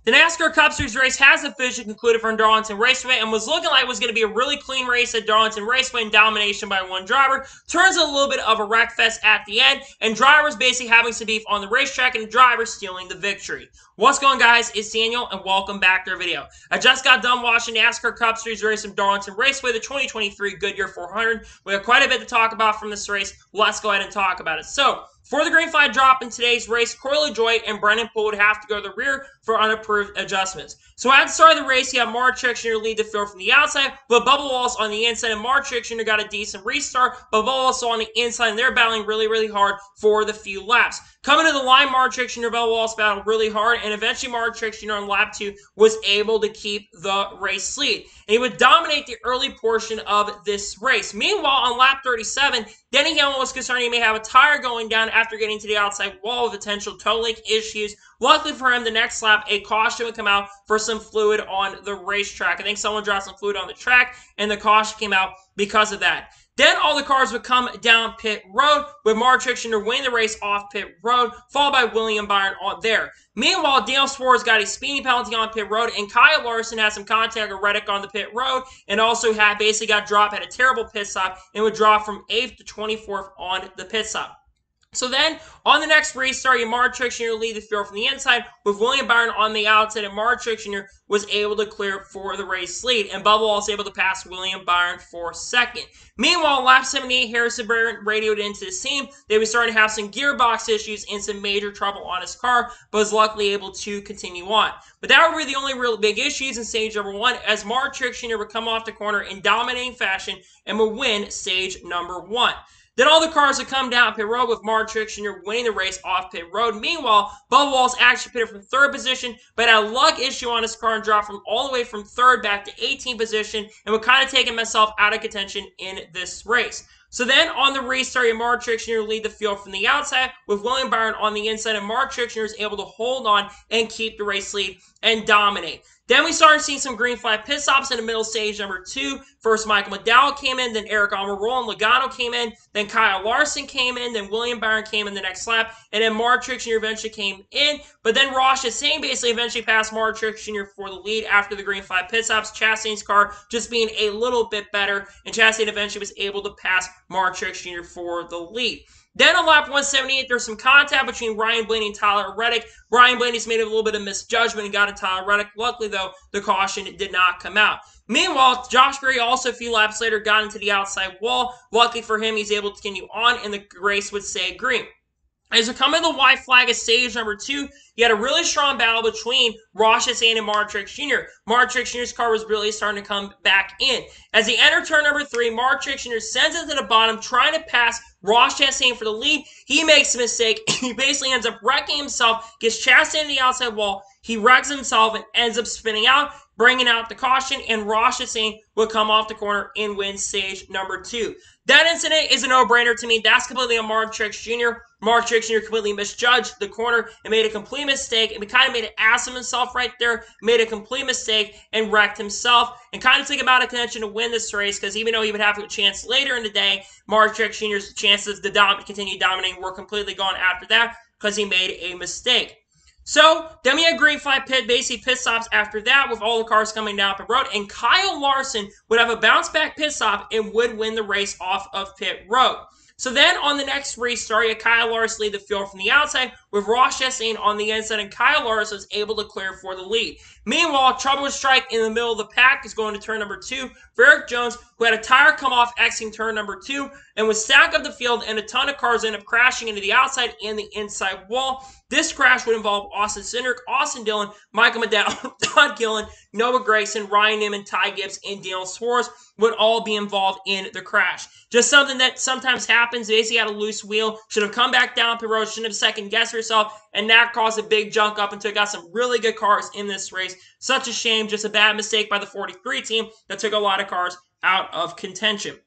The NASCAR Cup Series race has officially concluded from Darlington Raceway and was looking like it was going to be a really clean race at Darlington Raceway and domination by one driver. Turns a little bit of a wreck fest at the end, and drivers basically having some beef on the racetrack and drivers stealing the victory. What's going on, guys? It's Daniel, and welcome back to our video. I just got done watching NASCAR Cup Series race from Darlington Raceway, the 2023 Goodyear 400. We have quite a bit to talk about from this race. Let's go ahead and talk about it. So, for the green flag drop in today's race, Corey LaJoie and Brendan Poole would have to go to the rear for unapproved adjustments. So at the start of the race, you have Mark Jr. lead the field from the outside, but Bubba Wallace on the inside, and Mark Jr. got a decent restart, but Bubba Wallace on the inside, and they're battling really hard for the few laps. Coming to the line, Mark Jr. and Bubba Wallace battled really hard, and eventually Mark Jr. on lap 2 was able to keep the race lead. And he would dominate the early portion of this race. Meanwhile, on lap 37, Denny Hamlin was concerned he may have a tire going down after getting to the outside wall with potential toe link issues. Luckily for him, the next lap, a caution would come out for some fluid on the racetrack. I think someone dropped some fluid on the track, and the caution came out because of that. Then all the cars would come down pit road, with Mark Jr. winning the race off pit road, followed by William Byron on there. Meanwhile, Daniel Suarez got a speeding penalty on pit road, and Kyle Larson had some contact with Reddick on the pit road, and also basically got dropped at a terrible pit stop, and would drop from 8th to 24th on the pit stop. So then, on the next restart, Mark Jr. lead the field from the inside, with William Byron on the outside, and Mark Jr. was able to clear for the race lead, and Bubba was able to pass William Byron for second. Meanwhile, lap 78, Harrison Barron radioed into the team. They were starting to have some gearbox issues and some major trouble on his car, but was luckily able to continue on. But that would be the only real big issues in stage number 1, as Mark Jr. would come off the corner in dominating fashion and would win stage number 1. Then all the cars would come down pit road, with Mark Jr. winning the race off pit road. Meanwhile, Bubba Wallace actually pitted from 3rd position, but had a lug issue on his car and dropped from all the way from 3rd back to 18th position, and would kind of take himself out of contention in this race. So then, on the restart, Mark Jr. lead the field from the outside, with William Byron on the inside, and Mark Jr. is able to hold on and keep the race lead and dominate. Then we started seeing some green flag pit stops in the middle stage number 2. First, Michael McDowell came in, then Eric Almirola and Logano came in, then Kyle Larson came in, then William Byron came in the next lap, and then Mark Jr. eventually came in. But then Ross Chastain basically eventually passed Mark Jr. for the lead after the green flag pit stops. Chastain's car just being a little bit better, and Chastain eventually was able to pass Mark Jr. for the lead. Then on lap 178, there's some contact between Ryan Blaney and Tyler Reddick. Ryan Blaney's made a little bit of misjudgment and got into Tyler Reddick. Luckily, though, the caution did not come out. Meanwhile, Josh Berry also a few laps later got into the outside wall. Luckily for him, he's able to continue on, and the race would stay green. As we come to the white flag at stage number 2, you had a really strong battle between Ross Chastain and Mark Jr. Mark Jr.'s car was really starting to come back in. As he entered turn number 3, Mark Jr. sends it to the bottom, trying to pass Ross Chastain for the lead. He makes a mistake. He basically ends up wrecking himself, gets Chastain to the outside wall. He wrecks himself and ends up spinning out, bringing out the caution, and Ross Chastain will come off the corner and win stage number 2. That incident is a no-brainer to me. That's completely on Mark Jr. Mark Jr. completely misjudged the corner and made a complete mistake, and he kind of made an ass of himself right there, made a complete mistake and wrecked himself, and kind of took him out of contention to win this race, because even though he would have a chance later in the day, Mark Jr.'s chances to continue dominating were completely gone after that, because he made a mistake. So, then we had green flag basically pit stops after that, with all the cars coming down the road, and Kyle Larson would have a bounce back pit stop and would win the race off of pit road. So then, on the next restart, you had Kyle Larson lead the field from the outside, with Ross Chastain on the inside, and Kyle Larson was able to clear for the lead. Meanwhile, trouble would strike in the middle of the pack is going to turn number 2 for Eric Jones, who had a tire come off exiting turn number 2, and was stacked up the field, and a ton of cars ended up crashing into the outside and the inside wall. This crash would involve Austin Cindric, Austin Dillon, Michael McDowell, Todd Gillen, Noah Gragson, Ryan Newman, Ty Gibbs, and Daniel Suarez would all be involved in the crash. Just something that sometimes happens. Basically had a loose wheel, should have come back down pit road, shouldn't have second-guessed herself, and that caused a big junk up and took out some really good cars in this race. Such a shame, just a bad mistake by the 43 team that took a lot of cars out of contention.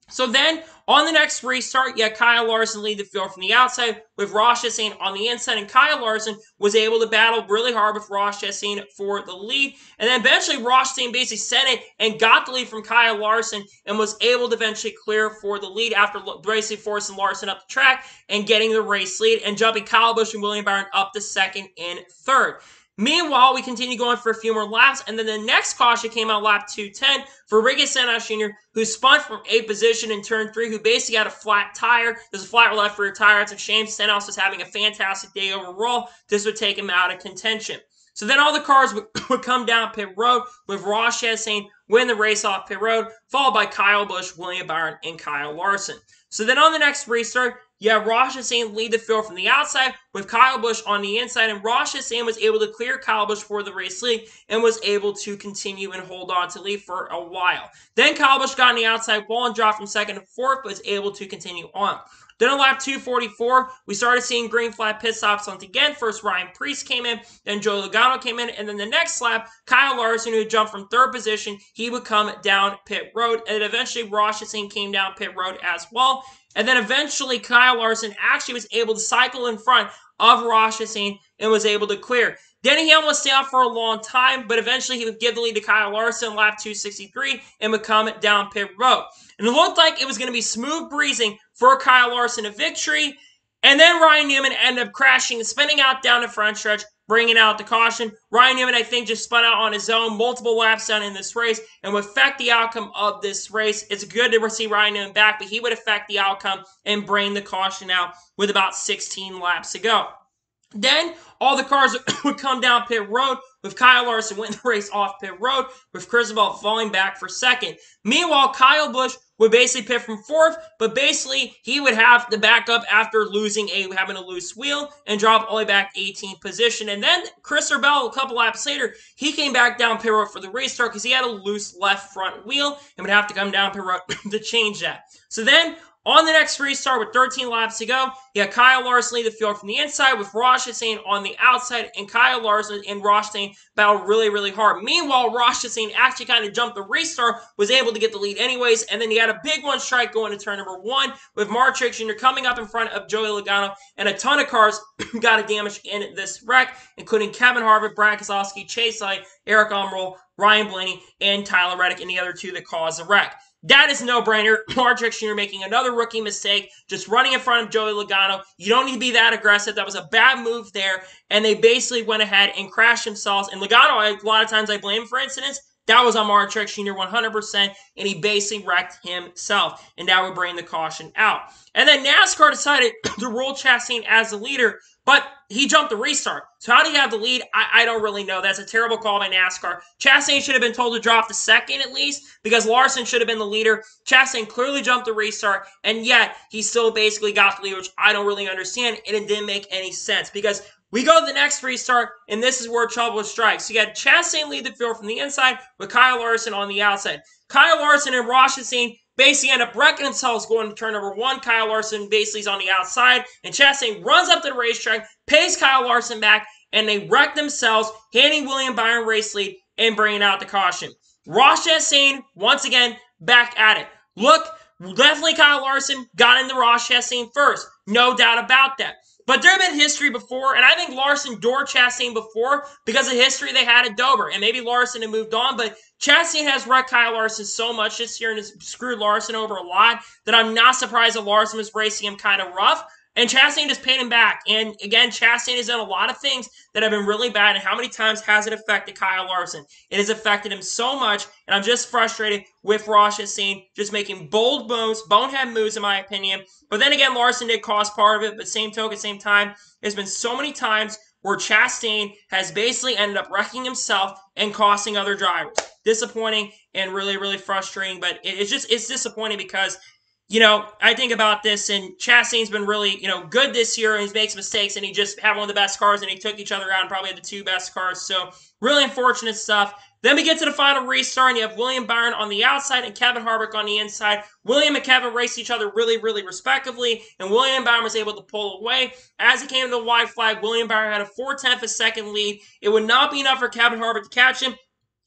So then, on the next restart, you had Kyle Larson lead the field from the outside, with Ross Chastain on the inside, and Kyle Larson was able to battle really hard with Ross Chastain for the lead, and then eventually Ross Chastain basically sent it and got the lead from Kyle Larson, and was able to eventually clear for the lead after basically forcing Larson up the track and getting the race lead, and jumping Kyle Busch and William Byron up to 2nd and 3rd. Meanwhile, we continue going for a few more laps, and then the next caution came out lap 210 for Ricky Stenhouse Jr., who spun from 8th position in turn 3, who basically had a flat tire. There's a flat left rear tire. It's a shame. Stenhouse was having a fantastic day overall. This would take him out of contention. So then all the cars would come down pit road with Ross Chastain win the race off pit road, followed by Kyle Busch, William Byron, and Kyle Larson. So then on the next restart, Ross Chastain lead the field from the outside with Kyle Busch on the inside, and Ross Chastain was able to clear Kyle Busch for the race lead and was able to continue and hold on to lead for a while. Then Kyle Busch got on the outside wall and dropped from 2nd to 4th, but was able to continue on. Then on lap 244, we started seeing green flag pit stops once again. First, Ryan Preece came in, then Joey Logano came in, and then the next lap, Kyle Larson, who jumped from 3rd position, he would come down pit road, and eventually Ross Chastain came down pit road as well. And then eventually Kyle Larson actually was able to cycle in front of Ross Chastain and was able to clear. Denny Hamlin would stay out for a long time, but eventually he would give the lead to Kyle Larson in lap 263 and would come down pit road. And it looked like it was going to be smooth breezing for Kyle Larson a victory. And then Ryan Newman ended up crashing and spinning out down the front stretch, bringing out the caution. Ryan Newman, I think, just spun out on his own multiple laps down in this race and would affect the outcome of this race. It's good to see Ryan Newman back, but he would affect the outcome and bring the caution out with about 16 laps to go. Then all the cars would come down pit road with Kyle Larson winning the race off pit road with Cristobal falling back for 2nd. Meanwhile, Kyle Busch would basically pit from 4th, but basically he would have the backup after having a loose wheel and drop all the way back 18th position. And then Chris Bell, a couple laps later, he came back down pit road for the restart because he had a loose left front wheel and would have to come down pit road to change that. So then on the next restart with 13 laps to go, Kyle Larson lead the field from the inside with Ross Chastain on the outside, and Kyle Larson and Ross Chastain battled really, really hard. Meanwhile, Ross Chastain actually kind of jumped the restart, was able to get the lead anyways, and then he had a big one strike going to turn number 1 with Mark Truex Jr. coming up in front of Joey Logano, and a ton of cars got damaged in this wreck, including Kevin Harvick, Brad Keselowski, Chase Elliott, Eric Almirola, Ryan Blaney, and Tyler Reddick, and the other two that caused the wreck. That is a no-brainer. Mark Truex Jr. making another rookie mistake, just running in front of Joey Logano. You don't need to be that aggressive. That was a bad move there, and they basically went ahead and crashed themselves. And Logano, a lot of times I blame for incidents. That was on Mark Truex Jr. 100%, and he basically wrecked himself, and that would bring the caution out. And then NASCAR decided to rule Chastain as the leader, but he jumped the restart. So how do you have the lead? I don't really know. That's a terrible call by NASCAR. Chastain should have been told to drop the 2nd at least, because Larson should have been the leader. Chastain clearly jumped the restart, and yet he still basically got the lead, which I don't really understand, and it didn't make any sense, because we go to the next restart, and this is where trouble strikes. So you got Chastain lead the field from the inside with Kyle Larson on the outside. Kyle Larson and Ross Chastain basically end up wrecking themselves going to turn number 1. Kyle Larson basically is on the outside, and Chastain runs up to the racetrack, pays Kyle Larson back, and they wreck themselves, handing William Byron race lead and bringing out the caution. Ross Chastain, once again, back at it. Look, definitely Kyle Larson got into Ross Chastain first. No doubt about that. But there have been history before, and I think Larson doored Chastain before because of history they had at Dover. And maybe Larson had moved on, but Chastain has wrecked Kyle Larson so much this year and has screwed Larson over a lot that I'm not surprised that Larson was racing him kind of rough. And Chastain just paid him back. And again, Chastain has done a lot of things that have been really bad. And how many times has it affected Kyle Larson? It has affected him so much. And I'm just frustrated with Ross Chastain just making bold moves, bonehead moves in my opinion. But then again, Larson did cause part of it. But same token, same time, there's been so many times where Chastain has basically ended up wrecking himself and costing other drivers. Disappointing and really, really frustrating. But it's disappointing because I think about this, and Chastain's been really, good this year, and he makes mistakes, and he just had one of the best cars, and he took each other out and probably had the 2 best cars. So, really unfortunate stuff. Then we get to the final restart, and you have William Byron on the outside and Kevin Harvick on the inside. William and Kevin raced each other really, really respectively, and William Byron was able to pull away. As he came to the white flag, William Byron had a 4/10 of a second lead. It would not be enough for Kevin Harvick to catch him.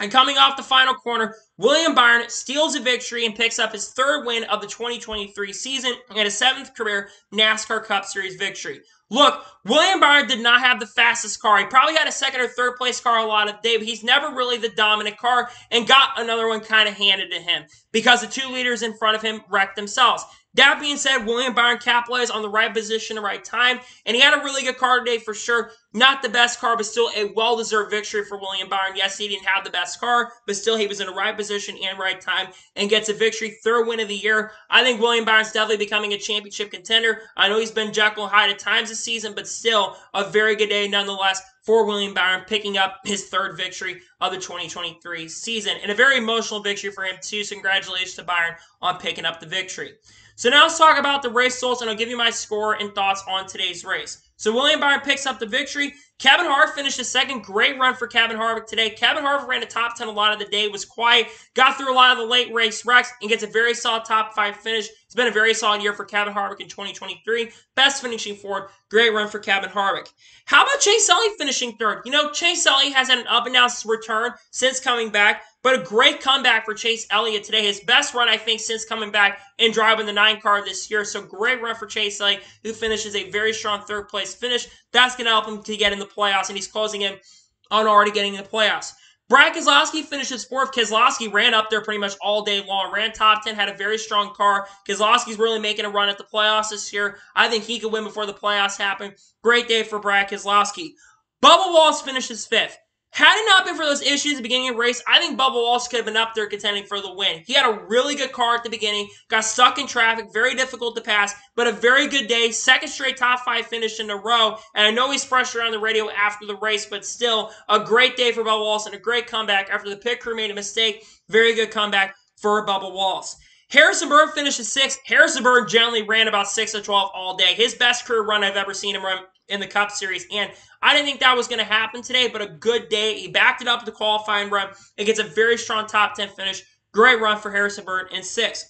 And coming off the final corner, William Byron steals a victory and picks up his 3rd win of the 2023 season and his 7th career NASCAR Cup Series victory. Look, William Byron did not have the fastest car. He probably had a 2nd or 3rd place car a lot of the day, but he's never really the dominant car and got another one kind of handed to him because the 2 leaders in front of him wrecked themselves. That being said, William Byron capitalized on the right position, the right time, and he had a really good car today for sure. Not the best car, but still a well-deserved victory for William Byron. Yes, he didn't have the best car, but still he was in the right position and right time and gets a victory. Third win of the year. I think William Byron's definitely becoming a championship contender. I know he's been Jekyll and Hyde at times this season, but still a very good day nonetheless for William Byron, picking up his third victory of the 2023 season. And a very emotional victory for him too, so congratulations to Byron on picking up the victory. So now let's talk about the race results, and I'll give you my score and thoughts on today's race. So William Byron picks up the victory. Kevin Harvick finished his second. Great run for Kevin Harvick today. Kevin Harvick ran the top 10 a lot of the day, was quiet, got through a lot of the late race wrecks, and gets a very solid top 5 finish. It's been a very solid year for Kevin Harvick in 2023. Best finishing forward. Great run for Kevin Harvick. How about Chase Elliott finishing third? You know, Chase Elliott has had an up and down return since coming back, but a great comeback for Chase Elliott today. His best run, I think, since coming back and driving the 9 car this year. So great run for Chase Elliott, who finishes a very strong third place finish. That's going to help him to get in the playoffs, and he's closing in on already getting in the playoffs. Brad Keselowski finishes fourth. Keselowski ran up there pretty much all day long. Ran top 10, had a very strong car. Keselowski's really making a run at the playoffs this year. I think he could win before the playoffs happen. Great day for Brad Keselowski. Bubba Wallace finishes fifth. Had it not been for those issues at the beginning of the race, I think Bubba Wallace could have been up there contending for the win. He had a really good car at the beginning, got stuck in traffic, very difficult to pass, but a very good day, second straight top 5 finish in a row, and I know he's frustrated on the radio after the race, but still, a great day for Bubba Wallace and a great comeback after the pit crew made a mistake. Very good comeback for Bubba Wallace. Harrison Burton finishes 6th. Harrison Burton generally ran about 6 of 12 all day. His best career run I've ever seen him run in the Cup Series, and I didn't think that was going to happen today, but a good day. He backed it up with the qualifying run and gets a very strong top 10 finish. Great run for Harrison Burton in 6th.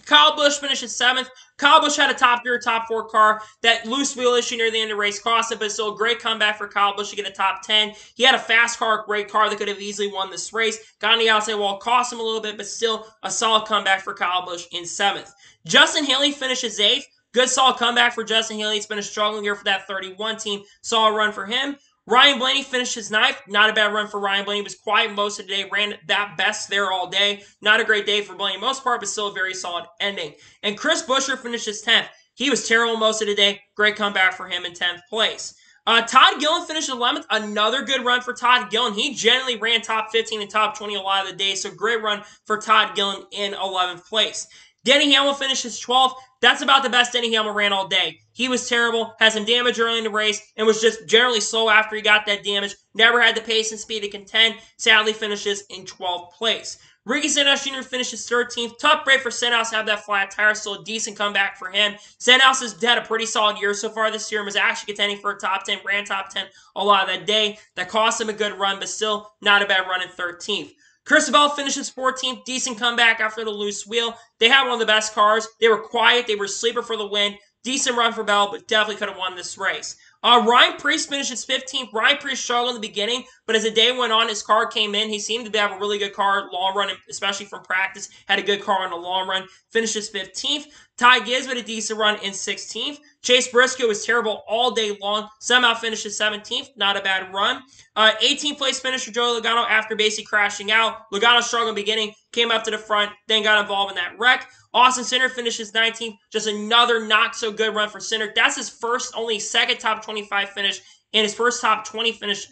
Kyle Busch finishes 7th. Kyle Busch had a top-tier, top 4 car. That loose wheel issue near the end of the race cost him, but still a great comeback for Kyle Busch to get a top 10. He had a fast car, great car that could have easily won this race. Got on the outside wall, cost him a little bit, but still a solid comeback for Kyle Busch in 7th. Justin Haley finishes 8th. Good solid comeback for Justin Haley. It's been a struggling year for that 31 team. Solid run for him. Ryan Blaney finishes 9th. Not a bad run for Ryan Blaney. He was quiet most of the day. Ran that best there all day. Not a great day for Blaney most part, but still a very solid ending. And Chris Buescher finishes 10th. He was terrible most of the day. Great comeback for him in 10th place. Todd Gillen finished 11th. Another good run for Todd Gillen. He generally ran top 15 and top 20 a lot of the day, so great run for Todd Gillen in 11th place. Denny Hamlin finishes 12th. That's about the best Denny Hamlin ran all day. He was terrible, had some damage early in the race, and was just generally slow after he got that damage. Never had the pace and speed to contend. Sadly finishes in 12th place. Ricky Stenhouse Jr. finishes 13th. Tough break for Stenhouse to have that flat tire. Still a decent comeback for him. Stenhouse has had a pretty solid year so far this year and was actually contending for a top 10. Ran top 10 a lot of that day. That cost him a good run, but still not a bad run in 13th. Christopher Bell finishes 14th. Decent comeback after the loose wheel. They had one of the best cars. They were quiet. They were sleeper for the win. Decent run for Bell, but definitely could have won this race. Ryan Preece finishes 15th. Ryan Preece struggled in the beginning, but as the day went on, his car came in. He seemed to have a really good car, long run, especially from practice. Had a good car on the long run. Finishes 15th. Ty Gibbs with a decent run in 16th. Chase Briscoe was terrible all day long. Somehow finishes 17th. Not a bad run. 18th place finish for Joey Logano after basically crashing out. Logano struggled in the beginning, came up to the front, then got involved in that wreck. Austin Cindric finishes 19th. Just another not-so-good run for Cindric. That's his second top 25 finish, and his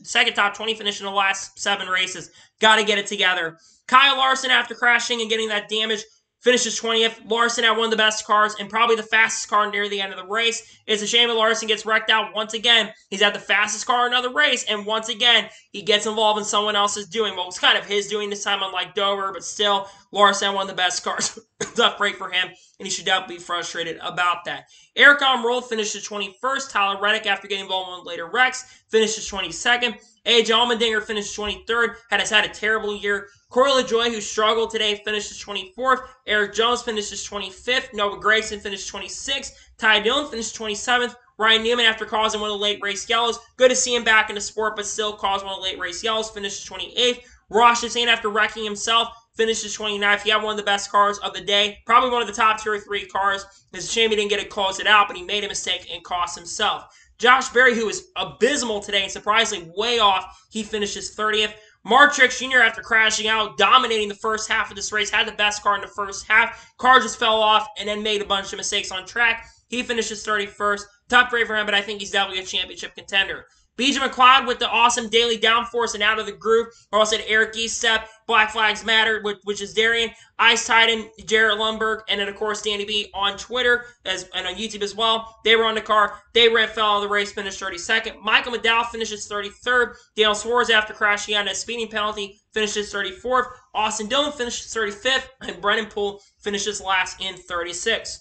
second top 20 finish in the last 7 races. Got to get it together. Kyle Larson, after crashing and getting that damage, finishes 20th. Larson had one of the best cars and probably the fastest car near the end of the race. It's a shame that Larson gets wrecked out once again. He's had the fastest car in another race, and once again, he gets involved in someone else's doing. Well, it's kind of his doing this time, unlike Dover, but still, Larson had one of the best cars. Tough break for him, and he should definitely be frustrated about that. Eric Almirola finishes 21st. Tyler Reddick, after getting involved in one later wrecks, finishes 22nd. AJ Allmendinger finished 23rd. Has had a terrible year. Corey LaJoie, who struggled today, finishes 24th. Eric Jones finishes 25th. Noah Gragson finished 26th. Ty Dillon finished 27th. Ryan Newman, after causing one of the late race yellows, good to see him back in the sport, but still caused one of the late race yellows, finishes 28th. Ross Chastain, after wrecking himself, finishes 29th. He had one of the best cars of the day. Probably one of the top 2 or 3 cars. It's a shame he didn't get to close it out, but he made a mistake and cost himself. Josh Berry, who was abysmal today and surprisingly way off, he finishes 30th. Mark Truex Jr., after crashing out, dominating the first half of this race, had the best car in the first half. Car just fell off and then made a bunch of mistakes on track. He finishes 31st. Tough rate for him, but I think he's definitely a championship contender. BJ McLeod with the awesome daily downforce and out of the groove. Or also said Eric Eastep, Black Flags Matter, which is Darian, Ice Titan, Jarrett Lundberg, and then of course Danny B on Twitter and on YouTube as well. They were on the car. They fell out of the race, finished 32nd. Michael McDowell finishes 33rd. Daniel Suarez, after crashing out in a speeding penalty, finishes 34th. Austin Dillon finishes 35th, and Brennan Poole finishes last in 36th.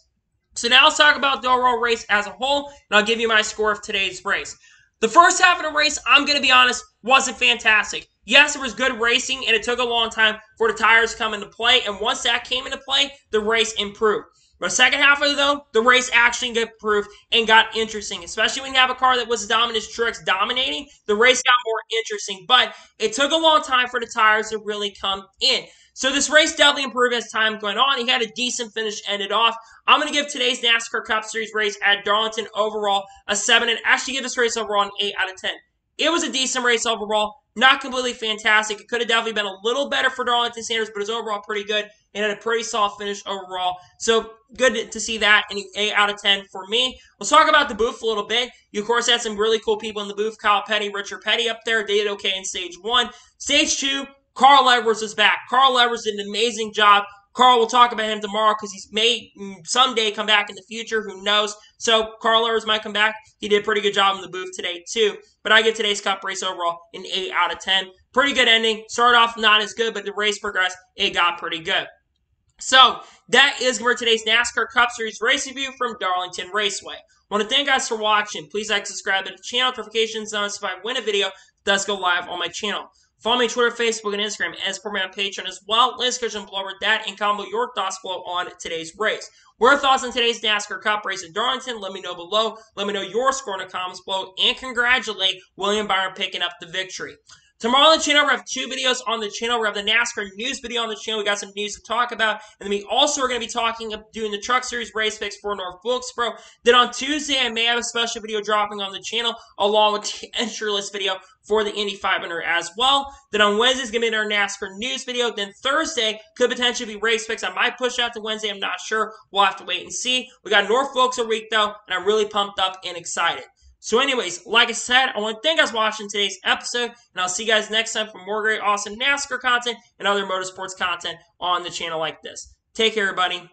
So now let's talk about the overall race as a whole, and I'll give you my score of today's race. The first half of the race, I'm going to be honest, wasn't fantastic. Yes, it was good racing, and it took a long time for the tires to come into play, and once that came into play, the race improved. But the second half of it, though, the race actually got improved and got interesting, especially when you have a car that was as dominant as Truex dominating. The race got more interesting, but it took a long time for the tires to really come in. So this race definitely improved as time went on. He had a decent finish ended off. I'm going to give today's NASCAR Cup Series race at Darlington overall a 7, and actually give this race overall an 8 out of 10. It was a decent race overall. Not completely fantastic. It could have definitely been a little better for Darlington standards, but it was overall pretty good and had a pretty soft finish overall. So good to see that, and 8 out of 10 for me. Let's talk about the booth a little bit. You, of course, had some really cool people in the booth. Kyle Petty, Richard Petty up there. They did okay in Stage 1. Stage 2, Carl Edwards is back. Carl Edwards did an amazing job. Carl, will talk about him tomorrow because he's may someday come back in the future. Who knows? So Carl Edwards might come back. He did a pretty good job in the booth today, too. But I give today's Cup race overall an 8 out of 10. Pretty good ending. Started off not as good, but the race progressed. It got pretty good. So that is for today's NASCAR Cup Series race review from Darlington Raceway. I want to thank you guys for watching. Please like, subscribe to the channel. Notifications on if I win a video does go live on my channel. Follow me on Twitter, Facebook, and Instagram, and support me on Patreon as well. Links description below with that, and comment your thoughts below on today's race. What are your thoughts on today's NASCAR Cup race at Darlington? Let me know below. Let me know your score in the comments below, and congratulate William Byron picking up the victory. Tomorrow on the channel, we have 2 videos on the channel. We have the NASCAR news video on the channel. We got some news to talk about. And then we also are going to be doing the Truck Series race picks for North Wilkesboro. Then on Tuesday, I may have a special video dropping on the channel along with the entry list video for the Indy 500 as well. Then on Wednesday is going to be our NASCAR news video. Then Thursday could potentially be race picks. I might push out to Wednesday. I'm not sure. We'll have to wait and see. We got North Wilkesboro week, though, and I'm really pumped up and excited. So anyways, like I said, I want to thank you guys for watching today's episode, and I'll see you guys next time for more great, awesome NASCAR content and other motorsports content on the channel like this. Take care, everybody.